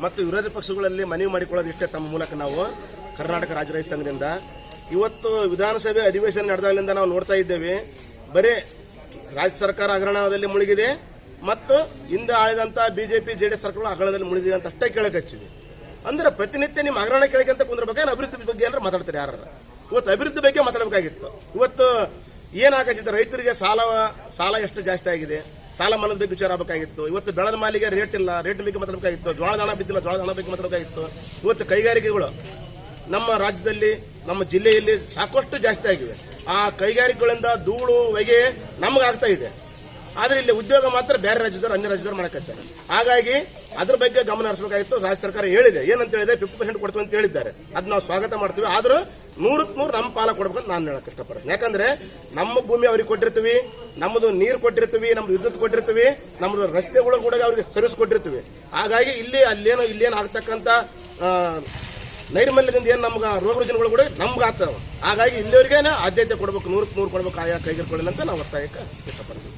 ಮತ್ತು ವಿರೋಧ ಪಕ್ಷಗಳಲ್ಲಿ ಮನವಿ ಮಾಡಿಕೊಳ್ಳೋದಿಷ್ಟೇ ತಮ್ಮ ಮೂಲಕ ನಾವು ಕರ್ನಾಟಕ ರಾಜ್ಯ ರೈತ ಸಂಘದಿಂದ ಇವತ್ತು ವಿಧಾನಸಭೆ ಅಧಿವೇಶನ ನಡೆದಾಗಲಿಂದ ನಾವು ನೋಡ್ತಾ ಇದ್ದೇವೆ. ಬರೀ ರಾಜ್ಯ ಸರ್ಕಾರ ಹಗರಣದಲ್ಲಿ ಮುಳುಗಿದೆ ಮತ್ತು ಹಿಂದೆ ಆಳಿದಂಥ ಬಿಜೆಪಿ ಜೆಡಿಎಸ್ ಸರ್ಕಾರಗಳು ಹಗರಣದಲ್ಲಿ ಮುಳುಗಿದೆ ಅಂತ ಅಷ್ಟೇ ಕೇಳಕಚ್ಚಿದೆ. ಅಂದ್ರೆ ಪ್ರತಿನಿತ್ಯ ನಿಮ್ಮ ಹಗರಣ ಕೇಳಕ್ಕೆ ಕುಂದ್ರಬೇಕಾದ್ರೆ ಅಭಿವೃದ್ಧಿ ಬಗ್ಗೆ ಅಂದ್ರೆ ಮಾತಾಡ್ತಾರೆ ಯಾರು. ಇವತ್ತು ಅಭಿವೃದ್ಧಿ ಬಗ್ಗೆ ಮಾತಾಡಬೇಕಾಗಿತ್ತು. ಇವತ್ತು ಏನಾಗತ್ತಿತ್ತು, ರೈತರಿಗೆ ಸಾಲ ಎಷ್ಟು ಜಾಸ್ತಿ ಆಗಿದೆ, ಸಾಲ ಮನ್ನದ ಬಗ್ಗೆ ವಿಚಾರ ಆಗಬೇಕಾಗಿತ್ತು. ಇವತ್ತು ಬೆಳೆದ ಮಾಲಿಗೆ ರೇಟ್ ಇಲ್ಲ, ರೇಟ್ ಬಗ್ಗೆ ಮಾತಾಡಬೇಕಾಗಿತ್ತು. ಜೋಳದ ಹಣ ಬಿದ್ದಿಲ್ಲ, ಜೋಳದ ಹಣ ಬಗ್ಗೆ ಮಾತಾಡಬೇಕಾಗಿತ್ತು. ಇವತ್ತು ಕೈಗಾರಿಕೆಗಳು ನಮ್ಮ ರಾಜ್ಯದಲ್ಲಿ ನಮ್ಮ ಜಿಲ್ಲೆಯಲ್ಲಿ ಸಾಕಷ್ಟು ಜಾಸ್ತಿ ಆಗಿವೆ. ಆ ಕೈಗಾರಿಕೆಗಳಿಂದ ಧೂಳು ಹೊಗೆ ನಮಗಾಗ್ತಾ ಇದೆ. ಆದರೆ ಇಲ್ಲಿ ಉದ್ಯೋಗ ಮಾತ್ರ ಬೇರೆ ರಾಜ್ಯದವರು ಅನ್ಯ ರಾಜ್ಯದವರು ಮಾಡಕಚ್ಚಾರೆ. ಹಾಗಾಗಿ ಅದ್ರ ಬಗ್ಗೆ ಗಮನ ಹರಿಸಬೇಕಾಗಿತ್ತು. ರಾಜ್ಯ ಸರ್ಕಾರ ಹೇಳಿದೆ, ಏನಂತ ಹೇಳಿದೆ, 50% ಕೊಡ್ತೀವಿ ಅಂತ ಹೇಳಿದ್ದಾರೆ. ಅದು ನಾವು ಸ್ವಾಗತ ಮಾಡ್ತೀವಿ. ಆದ್ರೂ 100% ನಮ್ಮ ಪಾಲ ಕೊಡ್ಬೇಕಂತ ನಾನು ಹೇಳಕ್ ಇಷ್ಟಪಡ್ತೀನಿ. ಯಾಕಂದ್ರೆ ನಮ್ಮ ಭೂಮಿ ಅವ್ರಿಗೆ ಕೊಟ್ಟಿರ್ತೀವಿ, ನಮ್ಮದು ನೀರು ಕೊಟ್ಟಿರ್ತೀವಿ, ನಮ್ದು ವಿದ್ಯುತ್ ಕೊಟ್ಟಿರ್ತೀವಿ, ನಮ್ದು ರಸ್ತೆಗಳು ಕೂಡ ಅವ್ರಿಗೆ ಸರ್ವಿಸ್ ಕೊಟ್ಟಿರ್ತೀವಿ. ಹಾಗಾಗಿ ಇಲ್ಲೇನು ಆಗ್ತಕ್ಕಂಥ ನೈರ್ಮಲ್ಯದಿಂದ ಏನು ನಮ್ಗೆ ರೋಗ ರುಜಿನಗಳು ಕೂಡ ನಮ್ಗೆ ಆಗ್ತಾವೆ. ಹಾಗಾಗಿ ಇಲ್ಲಿವರೆಗೇನೆ ಆದ್ಯತೆ ಕೊಡಬೇಕು, 100% ಕೊಡಬೇಕು ಆಯಾ ಕೈಗಾರಿಕೆಗಳಲ್ಲಿ ಅಂತ ನಾವು ಒತ್ತಾಯಕ್ಕೆ ಇಷ್ಟಪಡ್ತೀವಿ.